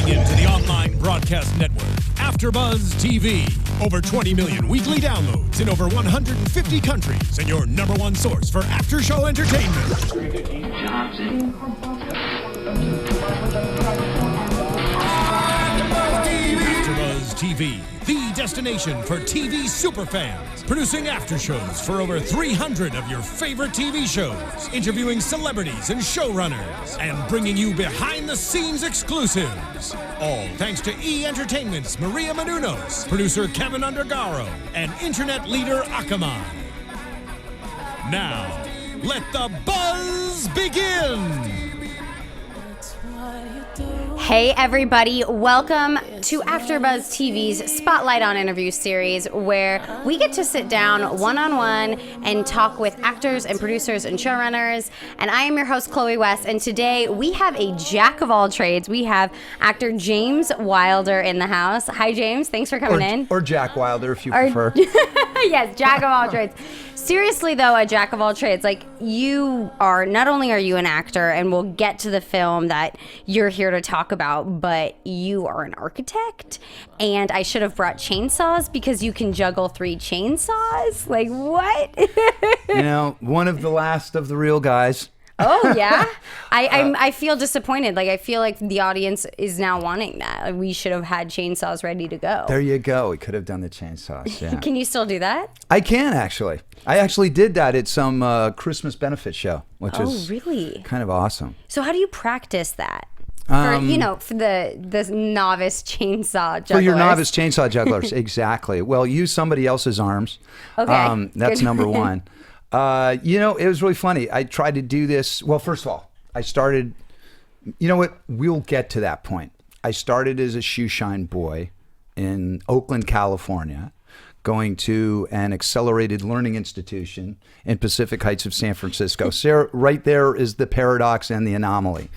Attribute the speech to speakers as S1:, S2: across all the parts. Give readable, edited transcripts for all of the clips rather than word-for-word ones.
S1: Tuning in to the online broadcast network, AFTERBUZZ TV. Over 20 million weekly downloads in over 150 countries, and your number one source for after-show entertainment. AFTERBUZZ TV, the destination for TV superfans. Producing aftershows for over 300 of your favorite TV shows. Interviewing celebrities and showrunners. And bringing you behind-the-scenes exclusives. All thanks to E! Entertainment's Maria Menounos, producer Kevin Undergaro, and internet leader Akamai. Now, let the buzz begin!
S2: Hey everybody, welcome to AfterBuzz TV's Spotlight on Interview series, where we get to sit down one-on-one and talk with actors and producers and showrunners. And I am your host, Chloe West, and today we have a jack of all trades. We have actor James Wilder in the house. Hi James, thanks for coming in.
S3: Or Jack Wilder if you prefer.
S2: Yes, jack of all trades. Seriously though, a jack of all trades. Like, you are, not only are you an actor, and we'll get to the film that you're here to talk about, but you are an architect, and I should have brought chainsaws because you can juggle 3 chainsaws. Like, what?
S3: You know, one of the last of the real guys.
S2: Oh yeah, I feel disappointed. Like, I feel like the audience is now wanting that. Like, we should have had chainsaws ready to go.
S3: There you go. We could have done the chainsaws. Yeah.
S2: Can you still do that?
S3: I can actually. I actually did that at some Christmas benefit show, which is
S2: really
S3: kind of awesome.
S2: So how do you practice that? For the novice chainsaw jugglers.
S3: For your novice chainsaw jugglers, exactly. Well, use somebody else's arms.
S2: Okay.
S3: That's number one. It was really funny. I tried to do this. Well, first of all, I started, you know what? We'll get to that point. I started as a shoeshine boy in Oakland, California, going to an accelerated learning institution in Pacific Heights of San Francisco. So right there is the paradox and the anomaly.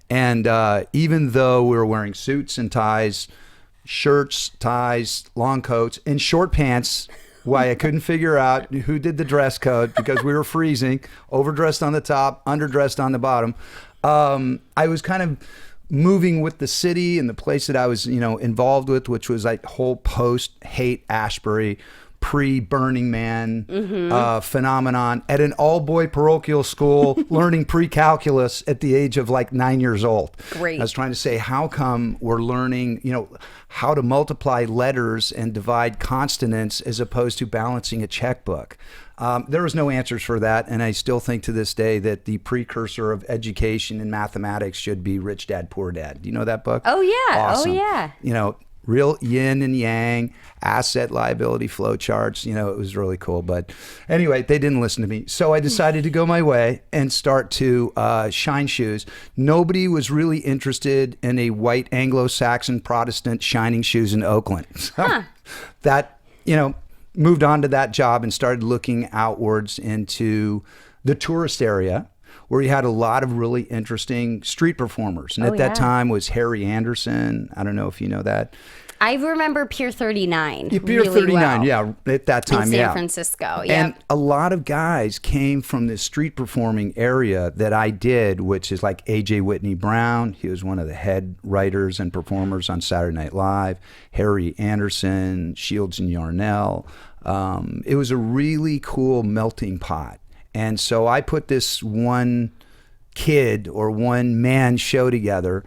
S3: And even though we were wearing suits and ties, shirts, ties, long coats, and short pants, why I couldn't figure out who did the dress code because we were freezing, overdressed on the top, underdressed on the bottom. I was kind of moving with the city and the place that I was, involved with, which was like whole post-hate Ashbury, pre-Burning Man phenomenon at an all-boy parochial school, learning pre-calculus at the age of like 9 years old.
S2: Great.
S3: I was trying to say, how come we're learning, how to multiply letters and divide consonants as opposed to balancing a checkbook? There was no answers for that, and I still think to this day that the precursor of education in mathematics should be Rich Dad, Poor Dad. Do you know that book?
S2: Oh, yeah.
S3: Awesome.
S2: Oh, yeah.
S3: Real yin and yang, asset liability flow charts. It was really cool. But anyway, they didn't listen to me. So I decided to go my way and start to shine shoes. Nobody was really interested in a white Anglo-Saxon Protestant shining shoes in Oakland. So that, moved on to that job and started looking outwards into the tourist area, where you had a lot of really interesting street performers. And at that time was Harry Anderson. I don't know if you know that.
S2: I remember Pier 39.
S3: Yeah, Pier 39, yeah, at that time,
S2: in San Francisco, yeah.
S3: And a lot of guys came from this street performing area that I did, which is like A.J. Whitney Brown. He was one of the head writers and performers on Saturday Night Live. Harry Anderson, Shields and Yarnell. It was a really cool melting pot. And so I put this one kid or one man show together,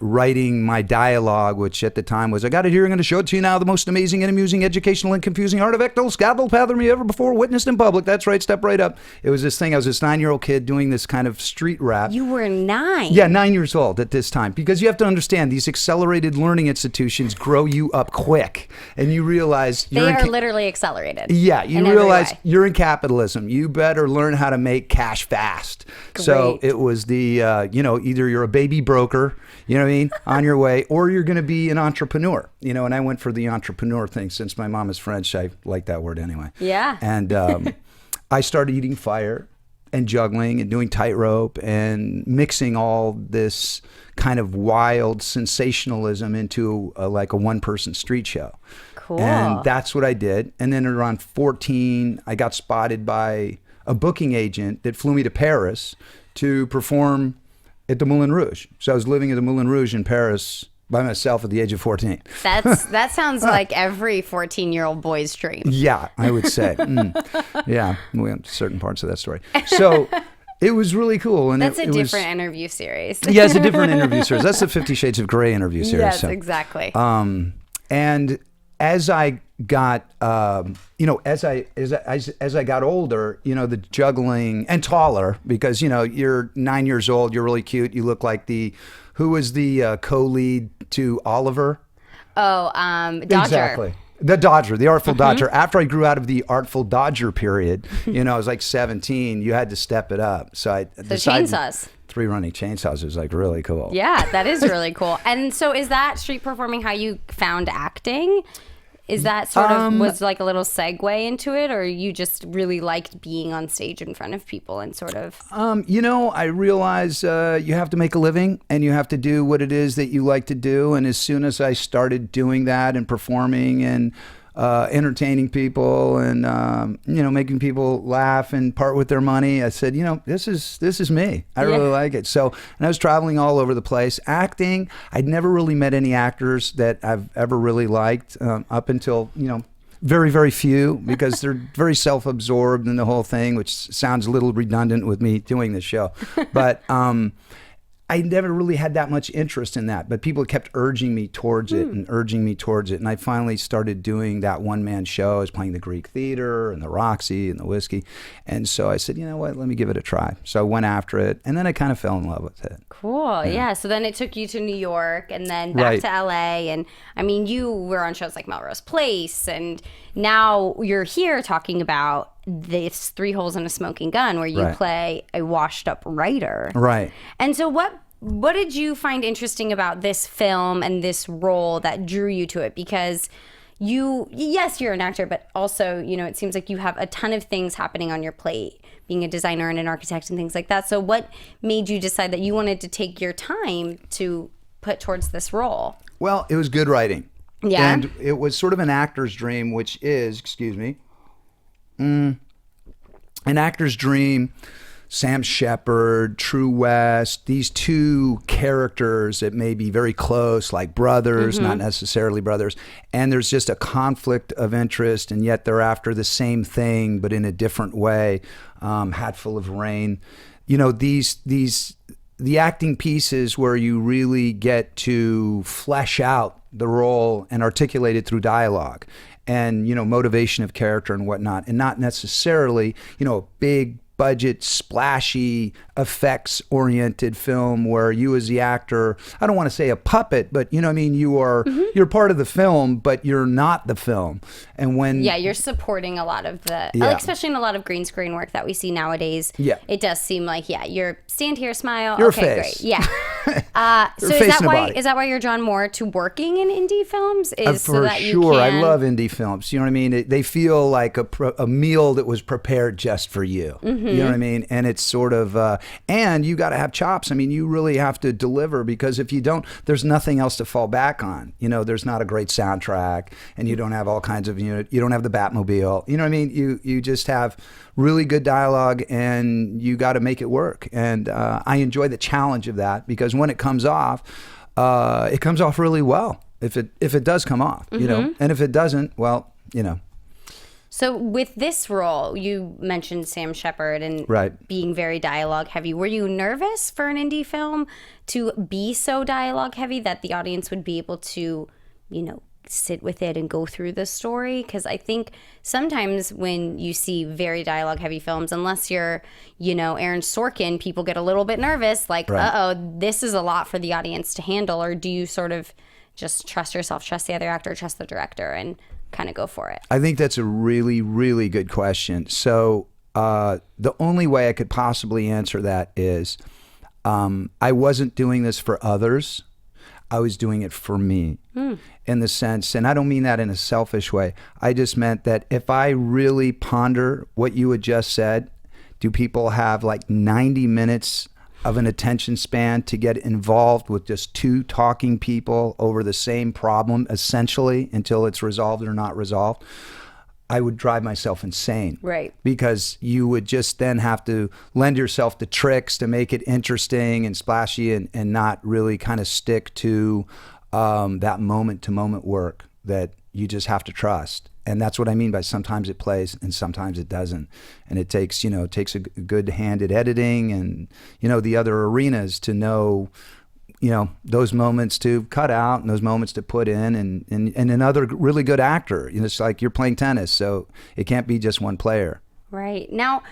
S3: writing my dialogue, which at the time was, I got it here, I'm going to show it to you now, the most amazing and amusing, educational and confusing artificial scaffold pattern you ever before witnessed in public. That's right, step right up. It was this thing, I was this 9-year-old kid doing this kind of street rap.
S2: You were 9?
S3: Yeah, 9 years old at this time, because you have to understand, these accelerated learning institutions grow you up quick, and you realize
S2: they are literally accelerated.
S3: Yeah, you realize you're in capitalism. You better learn how to make cash fast.
S2: Great.
S3: So it was the, either you're a baby broker, on your way, or you're going to be an entrepreneur, and I went for the entrepreneur thing. Since my mom is French, I like that word anyway.
S2: Yeah.
S3: And I started eating fire and juggling and doing tightrope and mixing all this kind of wild sensationalism into a one-person street show.
S2: Cool.
S3: And that's what I did. And then around 14, I got spotted by a booking agent that flew me to Paris to perform at the Moulin Rouge. So I was living at the Moulin Rouge in Paris by myself at the age of 14.
S2: That sounds like every 14-year-old boy's dream.
S3: Yeah, I would say. Yeah, we have certain parts of that story. So it was really cool. And
S2: that's a
S3: it
S2: different
S3: was,
S2: interview series.
S3: Yeah, it's a different interview series. That's the 50 Shades of Grey interview series.
S2: Yes,
S3: so.
S2: exactly.
S3: And as I got, as I got older, the juggling and taller, because you're 9 years old, you're really cute. You look like who was the co-lead to Oliver?
S2: Oh, Dodger.
S3: Exactly. The Dodger, the Artful Dodger. After I grew out of the Artful Dodger period, I was like 17. You had to step it up. So I decided.
S2: Chainsaws.
S3: 3 running chainsaws was like really cool.
S2: Yeah, that is really cool. And so is that street performing how you found acting? Is that sort of was like a little segue into it, or you just really liked being on stage in front of people and sort of?
S3: I realize you have to make a living and you have to do what it is that you like to do. And as soon as I started doing that and performing and entertaining people and making people laugh and part with their money, I said, this is me. I really like it. So, and I was traveling all over the place. Acting, I'd never really met any actors that I've ever really liked up until very, very few, because they're very self-absorbed in the whole thing, which sounds a little redundant with me doing this show, but I never really had that much interest in that, but people kept urging me towards it and urging me towards it. And I finally started doing that one-man show. I was playing the Greek Theater and the Roxy and the Whiskey. And so I said, you know what, let me give it a try. So I went after it, and then I kind of fell in love with it.
S2: Cool. Yeah. So then it took you to New York and then back to LA. And I mean, you were on shows like Melrose Place, and now you're here talking about this 3 Holes in a Smoking Gun, where you play a washed up writer.
S3: Right.
S2: And so what did you find interesting about this film and this role that drew you to it? Because you're an actor, but also, it seems like you have a ton of things happening on your plate, being a designer and an architect and things like that. So what made you decide that you wanted to take your time to put towards this role?
S3: Well, it was good writing.
S2: Yeah.
S3: And it was sort of an actor's dream, which is, an actor's dream. Sam Shepard, True West, these 2 characters that may be very close, like brothers, not necessarily brothers. And there's just a conflict of interest, and yet they're after the same thing, but in a different way. Hatful of Rain. The acting pieces where you really get to flesh out the role and articulate it through dialogue and, motivation of character and whatnot, and not necessarily, a big budget, splashy, effects-oriented film where you as the actor, I don't want to say a puppet, but you're part of the film, but you're not the film. And when
S2: you're supporting a lot of the, especially in a lot of green screen work that we see nowadays. Yeah, it does seem like you're stand here, smile.
S3: Your
S2: okay,
S3: face.
S2: Great. Yeah. So is that why you're drawn more to working in indie films?
S3: For sure, I love indie films. You know what I mean? They feel like a meal that was prepared just for you. You know what I mean? And it's sort of, and you got to have chops. I mean, you really have to deliver, because if you don't, there's nothing else to fall back on. There's not a great soundtrack, and you don't have all kinds of, you don't have the Batmobile. You know what I mean? You just have really good dialogue, and you got to make it work. And I enjoy the challenge of that, because when it comes off really well. If it does come off, and if it doesn't, well,
S2: So with this role, you mentioned Sam Shepard and being very dialogue heavy. Were you nervous for an indie film to be so dialogue heavy that the audience would be able to, sit with it and go through the story? Because I think sometimes when you see very dialogue heavy films, unless you're, Aaron Sorkin, people get a little bit nervous, like, this is a lot for the audience to handle. Or do you sort of just trust yourself, trust the other actor, trust the director, and kind of go for it?
S3: I think that's a really, really good question. So the only way I could possibly answer that is I wasn't doing this for others. I was doing it for me in the sense, and I don't mean that in a selfish way. I just meant that if I really ponder what you had just said, do people have like 90 minutes of an attention span to get involved with just 2 talking people over the same problem, essentially, until it's resolved or not resolved? I would drive myself insane.
S2: Right.
S3: Because you would just then have to lend yourself to tricks to make it interesting and splashy and not really kind of stick to that moment to moment work that you just have to trust. And that's what I mean by sometimes it plays and sometimes it doesn't. And it takes, it takes a good hand at editing and, the other arenas to know, those moments to cut out and those moments to put in and another really good actor. It's like you're playing tennis, so it can't be just one player.
S2: Right. Now,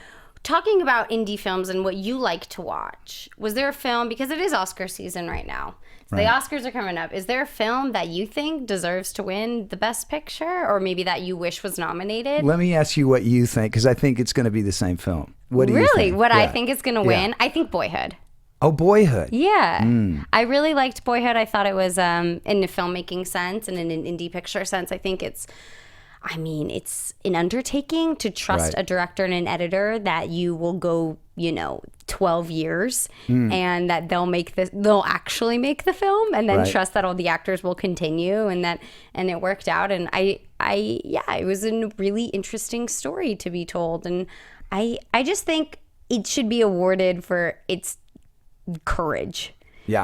S2: talking about indie films and what you like to watch, was there a film, because it is Oscar season right now, so the Oscars are coming up, is there a film that you think deserves to win the Best Picture or maybe that you wish was nominated?
S3: Let me ask you what you think, because I think it's going to be the same film. What do you think?
S2: Really? What I think is going to win? I think Boyhood.
S3: Oh, Boyhood.
S2: Yeah. I really liked Boyhood. I thought it was in a filmmaking sense and in an indie picture sense. I think it's an undertaking to trust a director and an editor that you will go, 12 years and that they'll actually make the film and then trust that all the actors will continue and it worked out. And it was a really interesting story to be told. And I just think it should be awarded for its courage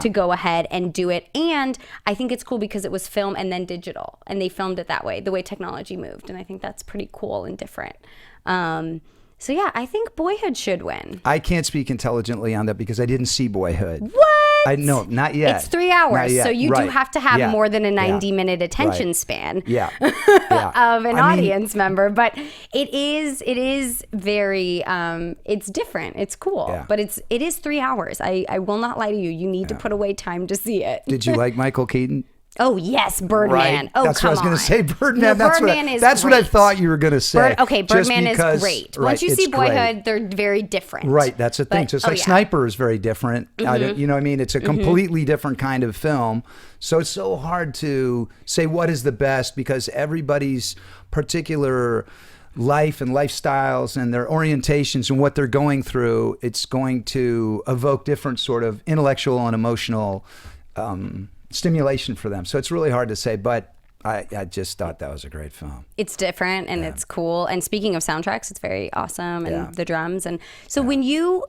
S2: to go ahead and do it. And I think it's cool because it was film and then digital and they filmed it that way, the way technology moved. And I think that's pretty cool and different. So yeah, I think Boyhood should win.
S3: I can't speak intelligently on that because I didn't see Boyhood.
S2: What?
S3: No, not yet.
S2: It's 3 hours, so you do have to have more than a 90-minute attention span of an audience member. But it is very, it's different. It's cool, but it is 3 hours. I will not lie to you. You need to put away time to see it.
S3: Did you like Michael Keaton?
S2: Oh, yes, Birdman.
S3: Right.
S2: Oh,
S3: that's
S2: come
S3: what I was going to say.
S2: No,
S3: Birdman. That's what I thought you were going to say.
S2: Birdman is great. Once you see Boyhood, they're very different.
S3: Right, that's the thing. Just like Sniper is very different. You know what I mean? It's a completely different kind of film. So it's so hard to say what is the best because everybody's particular life and lifestyles and their orientations and what they're going through, it's going to evoke different sort of intellectual and emotional stimulation for them. So it's really hard to say, but I just thought that was a great film. It's different and it's cool. And speaking of soundtracks, it's very awesome and the drums. And so when you,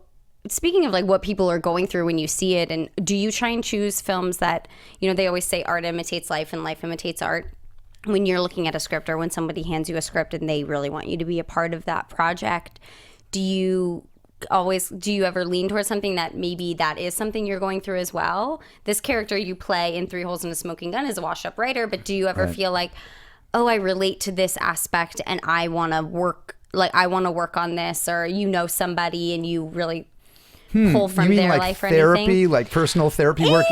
S3: speaking of like what people are going through when you see it, and do you try and choose films that, they always say art imitates life and life imitates art? When you're looking at a script or when somebody hands you a script and they really want you to be a part of that project, do you ever lean towards something that maybe that is something you're going through as well? This character you play in 3 Holes in a Smoking Gun is a washed-up writer, but do you ever feel like, oh, I relate to this aspect and I want to work on this, or somebody and you really pull from their life or therapy,
S2: anything?
S3: like personal therapy work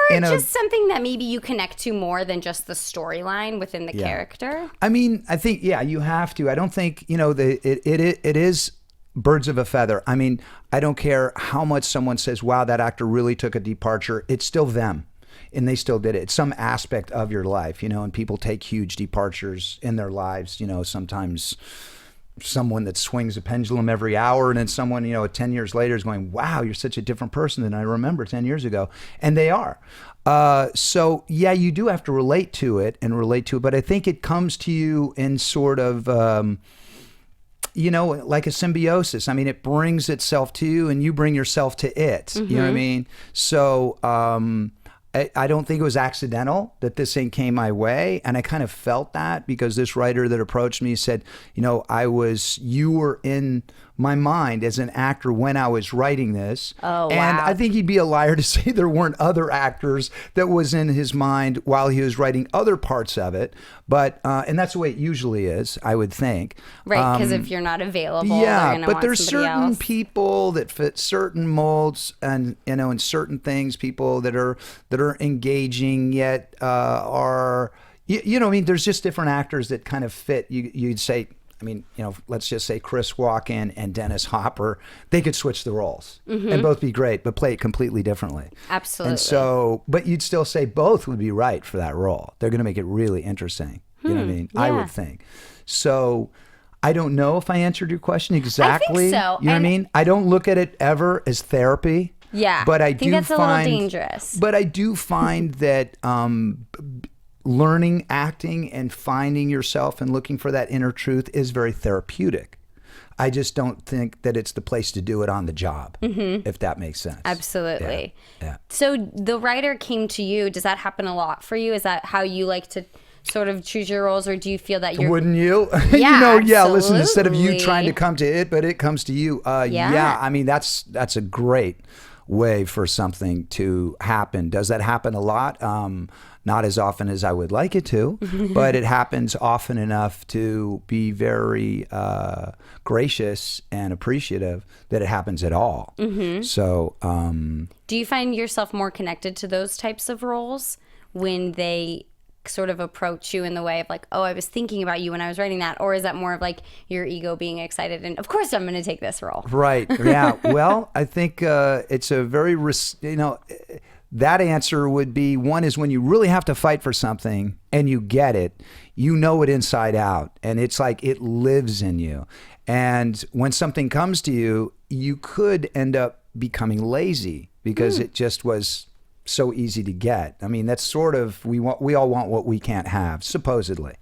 S2: just something that maybe you connect to more than just the storyline within the character? I mean, I think, you have to. I don't think, it is birds of a feather. I mean, I don't care how much someone says, wow, that actor really took a departure. It's still them. And they still did it. It's some aspect of your life, and people take huge departures in their lives. Sometimes someone that swings a pendulum every hour, and then someone, 10 years later is going, wow, you're such a different person than I remember 10 years ago. And they are. So yeah, you do have to relate to it, but I think it comes to you in sort of, like a symbiosis. I mean, it brings itself to you and you bring yourself to it. You know what I mean? So I don't think it was accidental that this thing came my way. And I kind of felt that because this writer that approached me said, you were in my mind as an actor when I was writing this. Oh, wow. And I think he'd be a liar to say there weren't other actors that was in his mind while he was writing other parts of it. But, and that's the way it usually is, I would think. Right, because if you're not available, but there's certain people that fit certain molds and, in certain things, people that are engaging yet are, there's just different actors that kind of fit. You'd say, let's just say Chris Walken and Dennis Hopper, they could switch the roles and both be great, but play it completely differently. Absolutely. And so, but you'd still say both would be right for that role. They're going to make it really interesting. You know what I mean? Yeah. I would think. So I don't know if I answered your question exactly. I think so. You know what I mean? I don't look at it ever as therapy. Yeah. But I think that's a little dangerous. But I do find that
S3: learning acting and finding yourself and looking for that inner truth is very therapeutic. I just don't think that it's the place to do it on the job, if that makes sense.
S2: Absolutely.
S3: Yeah.
S2: So the writer came to you. Does that happen a lot for you? Is that how you like to sort of choose your roles, or do you feel that you're...
S3: Wouldn't you?
S2: Yeah,
S3: Listen, instead of you trying to come to it, but it comes to you.
S2: Yeah.
S3: I mean, that's a great way for something to happen. Does that happen a lot? Not as often as I would like it to, but it happens often enough to be very gracious and appreciative that it happens at all. So,
S2: do you find yourself more connected to those types of roles when they sort of approach you in the way of like, oh, I was thinking about you when I was writing that? Or is that more of like your ego being excited and of course I'm going to take this role?
S3: Right. Yeah. Well, I think it's a very, that answer would be, one is when you really have to fight for something and you get it, you know it inside out, and it's like it lives in you. And when something comes to you, you could end up becoming lazy because it just was so easy to get. I mean, that's sort of, we all want what we can't have, supposedly.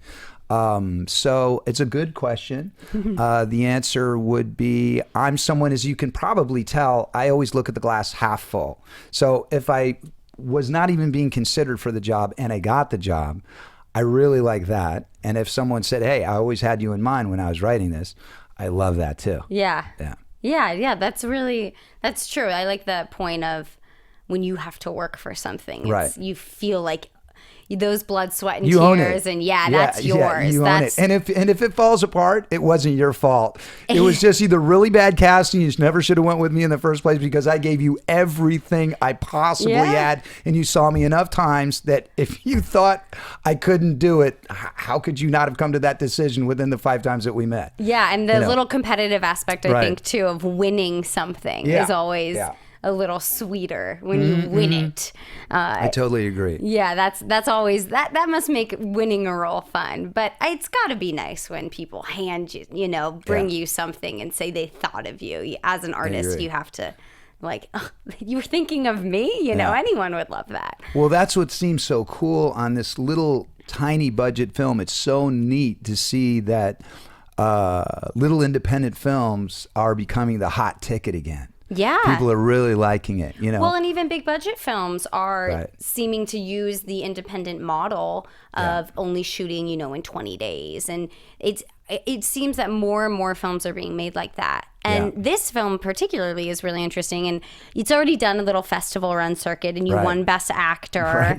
S3: So it's a good question. The answer would be, I'm someone, as you can probably tell, I always look at the glass half full. So if I was not even being considered for the job and I got the job, I really like that. And if someone said, hey, I always had you in mind when I was writing this, I love that too.
S2: Yeah.
S3: Yeah.
S2: That's true. I like that point of when you have to work for something.
S3: Right.
S2: You feel like those blood, sweat, and
S3: you
S2: tears, and that's yours.
S3: Yeah, you own it. And if it falls apart, it wasn't your fault. It was just either really bad casting. You just never should have went with me in the first place because I gave you everything I possibly had, and you saw me enough times that if you thought I couldn't do it, how could you not have come to that decision within the 5 times that we met?
S2: Yeah, and the little competitive aspect, I think, too, of winning something is always a little sweeter when you win it.
S3: I totally agree.
S2: Yeah, that's always, that must make winning a role fun. But it's got to be nice when people hand you, bring you something and say they thought of you. As an artist, you have to, like, oh, you were thinking of me? Anyone would love that.
S3: Well, that's what seems so cool on this little tiny budget film. It's so neat to see that little independent films are becoming the hot ticket again.
S2: Yeah.
S3: People are really liking it,
S2: Well, and even big budget films are seeming to use the independent model of only shooting, in 20 days. And it seems that more and more films are being made like that. And this film particularly is really interesting. And it's already done a little festival run circuit, and you won Best Actor,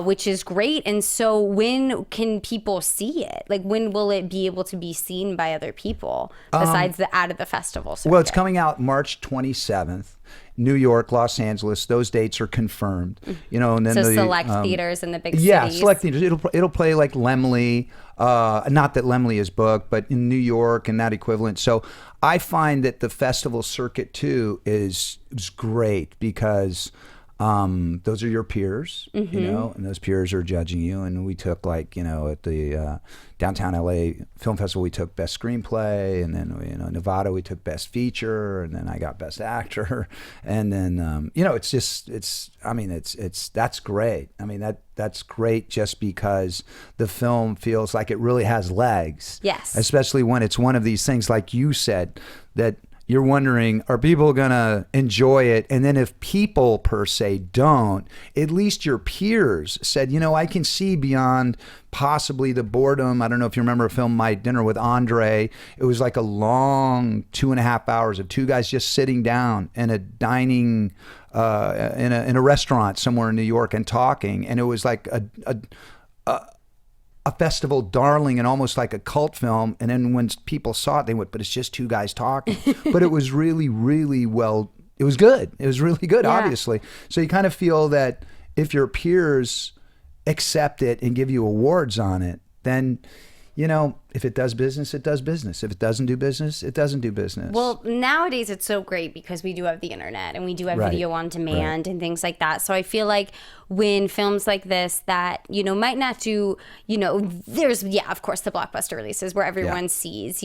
S2: which is great. And so when can people see it? Like, when will it be able to be seen by other people besides out of the festival circuit?
S3: Well, it's coming out March 27th. New York, Los Angeles, those dates are confirmed. And then
S2: select theaters in the big cities.
S3: Yeah, select theaters. It'll play like Laemmle. Not that Laemmle is booked, but in New York and that equivalent. So I find that the festival circuit too is great because those are your peers, and those peers are judging you. And we took at the downtown LA Film Festival, we took Best Screenplay, and then Nevada we took Best Feature, and then I got Best Actor, and then that's great. I mean that's great just because the film feels like it really has legs.
S2: Yes,
S3: especially when it's one of these things like you said that. You're wondering, are people going to enjoy it? And then if people per se don't, at least your peers said, I can see beyond possibly the boredom. I don't know if you remember a film, My Dinner with Andre. It was like a long 2.5 hours of two guys just sitting down in a dining, in a restaurant somewhere in New York and talking. And it was like a festival darling and almost like a cult film. And then when people saw it, they went, but it's just two guys talking. But it was really, really well, it was good. It was really good, obviously. So you kind of feel that if your peers accept it and give you awards on it, then, if it does business, it does business. If it doesn't do business, it doesn't do business.
S2: Well, nowadays it's so great because we do have the internet and we do have video on demand and things like that. So I feel like when films like this that, might not do, there's, of course, the blockbuster releases where everyone sees,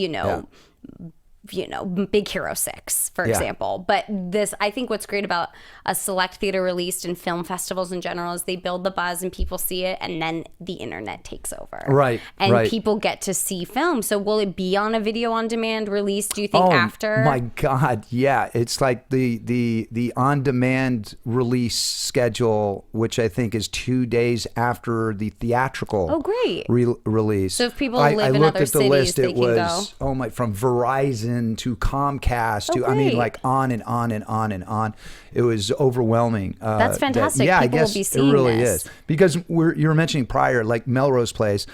S2: Big Hero 6, for example. But this, I think what's great about a select theater released and film festivals in general is they build the buzz and people see it, and then the internet takes over.
S3: Right.
S2: And people get to see film. So will it be on a video on demand release, do you think, after?
S3: Oh my God, yeah. It's like the on demand release schedule, which I think is 2 days after the theatrical release.
S2: So if people live in other cities, they can go.
S3: Oh my, from Verizon to Comcast to, I mean, like on and on and on and on. It was overwhelming.
S2: That's fantastic.
S3: People
S2: I guess
S3: will be seeing it really is. Because you were mentioning prior, like Melrose Place,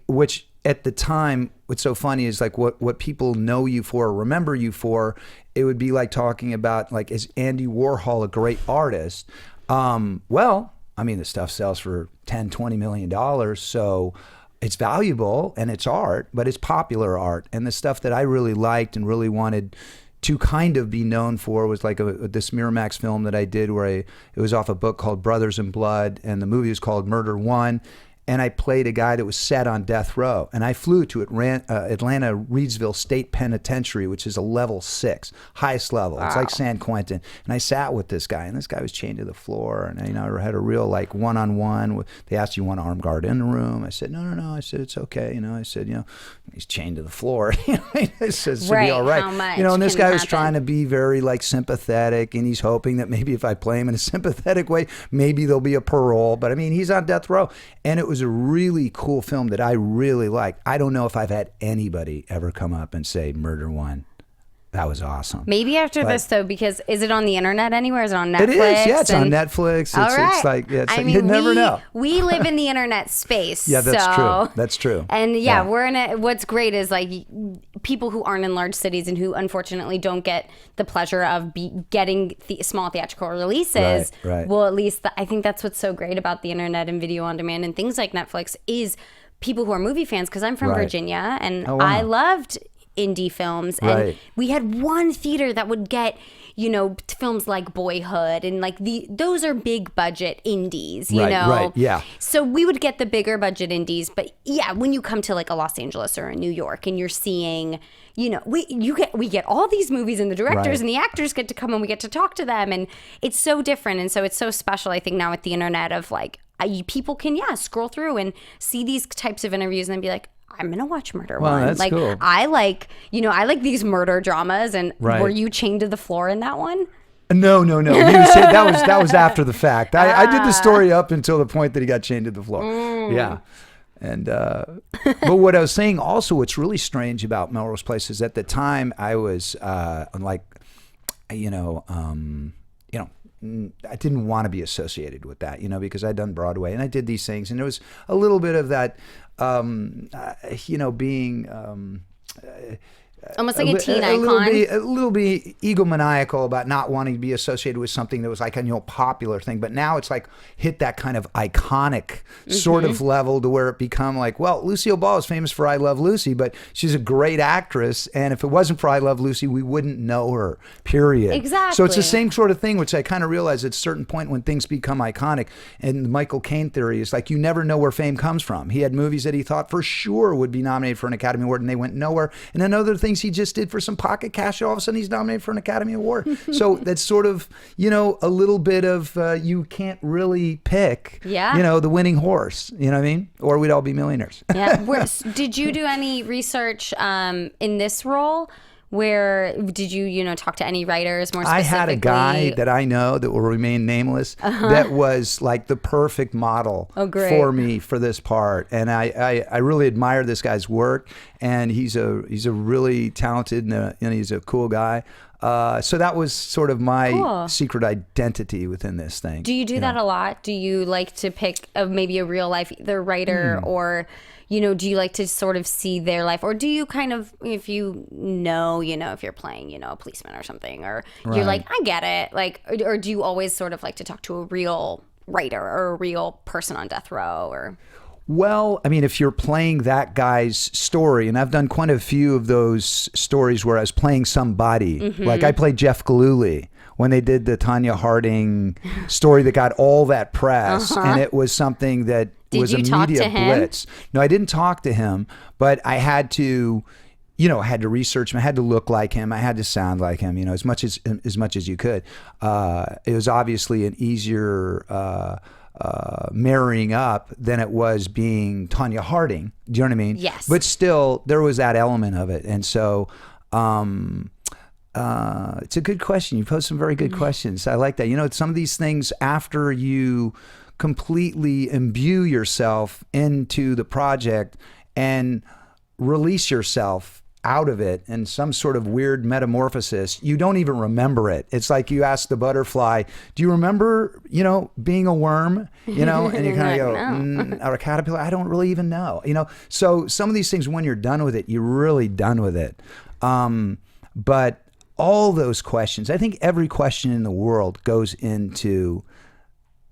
S3: which at the time, what's so funny is like what people know you for, or remember you for, it would be like talking about, like, is Andy Warhol a great artist? Well, I mean, the stuff sells for $10-20 million, so it's valuable and it's art, but it's popular art. And the stuff that I really liked and really wanted to kind of be known for was like this Miramax film that I did where it was off a book called Brothers in Blood, and the movie was called Murder One. And I played a guy that was set on death row. And I flew to Atlanta Reidsville State Penitentiary, which is a level 6, highest level. Wow. It's like San Quentin. And I sat with this guy, and this guy was chained to the floor. And I had a real like one-on-one. They asked, you want an armed guard in the room? I said, no. I said, it's okay. I said, he's chained to the floor. I said, it'll be all right.
S2: How much
S3: and this guy was
S2: happen?
S3: trying to be very like sympathetic, and he's hoping that maybe if I play him in a sympathetic way, maybe there'll be a parole. But I mean, he's on death row. And it was a really cool film that I really liked. I don't know if I've had anybody ever come up and say Murder One. That was awesome.
S2: Maybe after this, though, because is it on the internet anywhere? Is it on Netflix?
S3: It is, yeah. It's on Netflix. It's like you never know.
S2: We live in the internet space.
S3: Yeah, that's true. That's true.
S2: And we're in what's great is like people who aren't in large cities and who unfortunately don't get the pleasure of getting small theatrical releases.
S3: Right.
S2: Well, at least I think that's what's so great about the internet and video on demand and things like Netflix is people who are movie fans, because I'm from Virginia and I loved indie films, and we had one theater that would get films like Boyhood and like those are big budget indies, so we would get the bigger budget indies. But when you come to like a Los Angeles or a New York and you're seeing we get all these movies, and the directors and the actors get to come and we get to talk to them, and it's so different. And so it's so special, I think, now with the internet of like people can scroll through and see these types of interviews and then be like, I'm gonna watch Murder One.
S3: That's
S2: like
S3: cool.
S2: I like these murder dramas. And were you chained to the floor in that one?
S3: No. You said that was after the fact. I did the story up until the point that he got chained to the floor. Yeah. And but what I was saying also, what's really strange about Melrose Place is at the time I was I didn't want to be associated with that, because I'd done Broadway and I did these things, and there was a little bit of that, being
S2: almost like a teen icon.
S3: A little bit egomaniacal about not wanting to be associated with something that was like a popular thing. But now it's like hit that kind of iconic sort of level to where it become like, well, Lucille Ball is famous for I Love Lucy, but she's a great actress. And if it wasn't for I Love Lucy, we wouldn't know her, period.
S2: Exactly.
S3: So it's the same sort of thing, which I kind of realized at a certain point when things become iconic. And the Michael Caine theory is like, you never know where fame comes from. He had movies that he thought for sure would be nominated for an Academy Award, and they went nowhere. And then other things he just did for some pocket cash, all of a sudden he's nominated for an Academy Award. So that's sort of, a little bit of you can't really pick, the winning horse, you know what I mean? Or we'd all be millionaires.
S2: Did you do any research in this role? Where did you, talk to any writers more specifically?
S3: I had a guy that I know that will remain nameless that was like the perfect model for me for this part. And I really admire this guy's work, and he's a really talented and he's a cool guy. So that was sort of my secret identity within this thing.
S2: Do you do that a lot? Do you like to pick maybe a real life either writer or... do you like to sort of see their life, or do you kind of, if if you're playing, a policeman or something, or you're like, I get it, like, or do you always sort of like to talk to a real writer or a real person on death row, or?
S3: Well, I mean, if you're playing that guy's story, and I've done quite a few of those stories where I was playing somebody, like I played Jeff Gillooly when they did the Tanya Harding story that got all that press, and it was something that was a media blitz. No, I didn't talk to him, but I had to I had to research him. I had to look like him. I had to sound like him, as much as you could. It was obviously an easier marrying up than it was being Tonya Harding. Do you know what I mean?
S2: Yes.
S3: But still, there was that element of it. And so it's a good question. You posed some very good questions. I like that. Some of these things, after you completely imbue yourself into the project and release yourself out of it in some sort of weird metamorphosis, you don't even remember it. It's like you ask the butterfly, do you remember, being a worm, and you kind of go,
S2: No.
S3: Or a caterpillar, I don't really even know, So some of these things, when you're done with it, you're really done with it. But all those questions, I think every question in the world goes into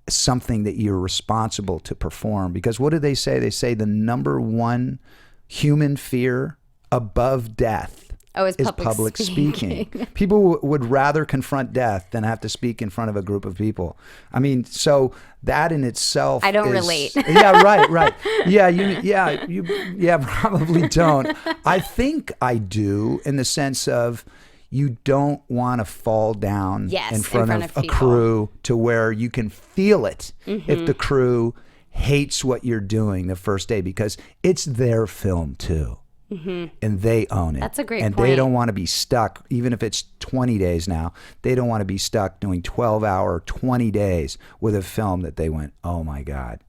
S3: something that you're responsible to perform. Because what do they say? They say the number one human fear above death
S2: is
S3: public speaking. People would rather confront death than have to speak in front of a group of people. I mean, so that in itself,
S2: I don't relate.
S3: Yeah, right. Yeah, probably don't. I think I do, in the sense of you don't want to fall down in front of a crew to where you can feel it if the crew hates what you're doing the first day, because it's their film too. And they own it.
S2: That's a great
S3: point. And they don't want to be stuck, even if it's 20 days now, they don't want to be stuck doing 12-hour, 20 days with a film that they went, oh my God,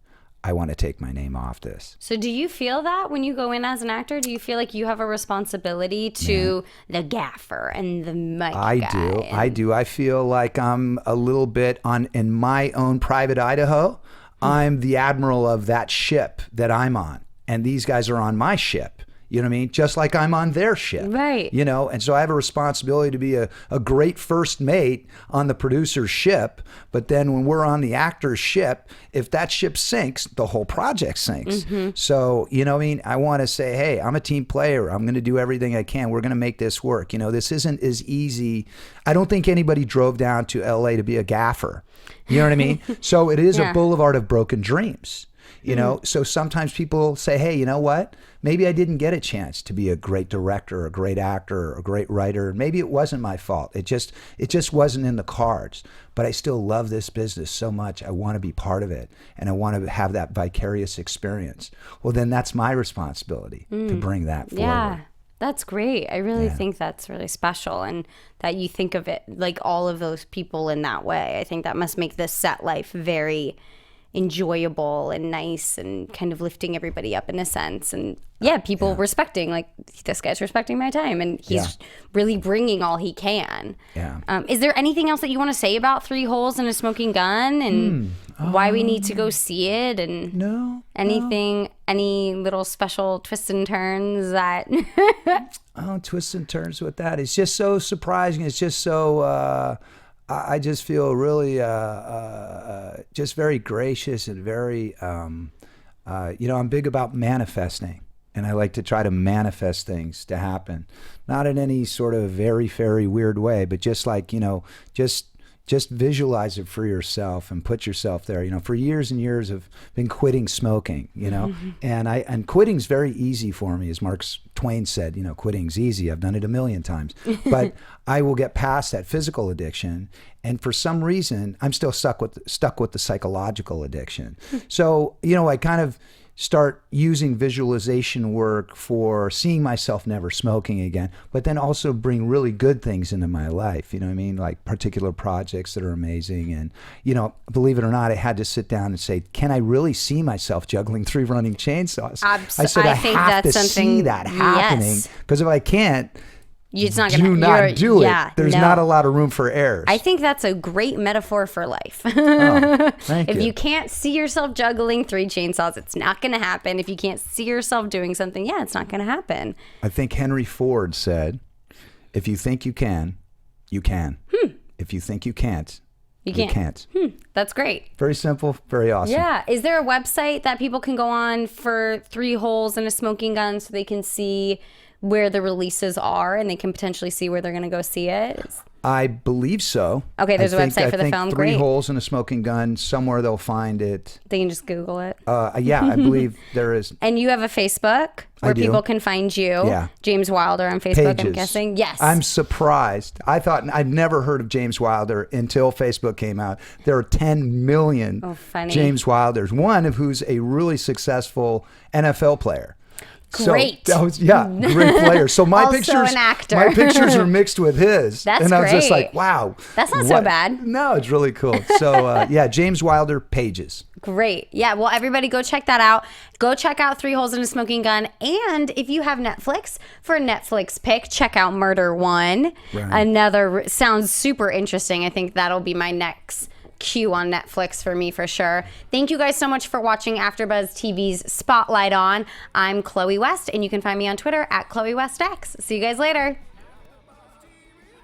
S3: I want to take my name off this.
S2: So do you feel that when you go in as an actor? Do you feel like you have a responsibility to the gaffer and the mic guy?
S3: I do. I feel like I'm a little bit in my own private Idaho. I'm the admiral of that ship that I'm on. And these guys are on my ship. You know what I mean? Just like I'm on their ship.
S2: Right.
S3: And so I have a responsibility to be a great first mate on the producer's ship. But then when we're on the actor's ship, if that ship sinks, the whole project sinks. So, I want to say, hey, I'm a team player. I'm going to do everything I can. We're going to make this work. This isn't as easy. I don't think anybody drove down to LA to be a gaffer. You know what I mean? So it is a boulevard of broken dreams. So sometimes people say, hey, you know what? Maybe I didn't get a chance to be a great director, a great actor, or a great writer. Maybe it wasn't my fault. It just wasn't in the cards. But I still love this business so much. I want to be part of it, and I want to have that vicarious experience. Well, then that's my responsibility to bring that forward.
S2: Yeah. That's great. I really think that's really special, and that you think of it like all of those people in that way. I think that must make this set life very enjoyable and nice, and kind of lifting everybody up in a sense. And people respecting, like, this guy's respecting my time, and he's really bringing all he can. Is there anything else that you want to say about Three Holes and a Smoking Gun, and why we need to go see it, and any little special twists and turns that
S3: twists and turns with that? It's just so surprising. It's just so I just feel really just very gracious and very I'm big about manifesting, and I like to try to manifest things to happen, not in any sort of very, very weird way, but just like, just visualize it for yourself and put yourself there. For years and years I've been quitting smoking, and quitting's very easy for me. As Mark Twain said, quitting's easy. I've done it a million times, but I will get past that physical addiction. And for some reason, I'm still stuck with the psychological addiction. So, I kind of start using visualization work for seeing myself never smoking again, but then also bring really good things into my life. You know what I mean? Like particular projects that are amazing. And, believe it or not, I had to sit down and say, can I really see myself juggling 3 running chainsaws? I said, I
S2: think
S3: have
S2: that's
S3: to see that happening, because if I can't,
S2: it's not
S3: do
S2: gonna,
S3: not do it.
S2: Yeah,
S3: There's not a lot of room for errors.
S2: I think that's a great metaphor for life. If you can't see yourself juggling 3 chainsaws, it's not going to happen. If you can't see yourself doing something, it's not going to happen.
S3: I think Henry Ford said, if you think you can, you can. If you think you can't, you can't.
S2: That's great.
S3: Very simple, very awesome.
S2: Yeah. Is there a website that people can go on for Three Holes and a Smoking Gun so they can see where the releases are, and they can potentially see where they're going to go see it?
S3: I believe so.
S2: Okay, there's a website for the film.
S3: Three
S2: Great.
S3: Holes in a Smoking Gun. Somewhere they'll find it.
S2: They can just Google it.
S3: Yeah, I believe there is.
S2: And you have a Facebook where people can find you.
S3: Yeah.
S2: James Wilder on Facebook,
S3: Pages.
S2: I'm guessing. Yes.
S3: I'm surprised. I thought I'd never heard of James Wilder until Facebook came out. There are 10 million James Wilders. One of who's a really successful NFL player.
S2: Great.
S3: So, great player. So my
S2: Also
S3: pictures,
S2: an actor.
S3: my pictures are mixed with his.
S2: That's
S3: and I was just
S2: great.
S3: like, wow.
S2: That's not so bad.
S3: No, it's really cool. So James Wilder Pages.
S2: Great. Yeah, well, everybody go check that out. Go check out Three Holes in a Smoking Gun. And if you have Netflix, for a Netflix pick, check out Murder One.
S3: Right.
S2: Another sounds super interesting. I think that'll be my next queue on Netflix for me for sure. Thank you guys so much for watching AfterBuzz TV's Spotlight On. I'm Chloe West, and you can find me on Twitter at ChloeWestX. See you guys later.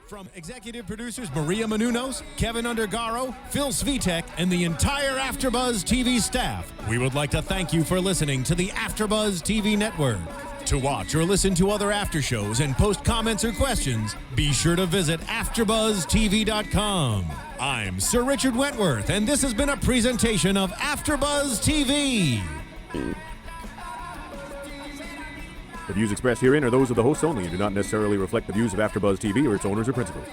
S1: From executive producers Maria Menounos, Kevin Undergaro, Phil Svitek, and the entire AfterBuzz TV staff, we would like to thank you for listening to the AfterBuzz TV network. To watch or listen to other after shows and post comments or questions, be sure to visit AfterBuzzTV.com. I'm Sir Richard Wentworth, and this has been a presentation of AfterBuzz TV.
S4: The views expressed herein are those of the hosts only and do not necessarily reflect the views of AfterBuzz TV or its owners or principals.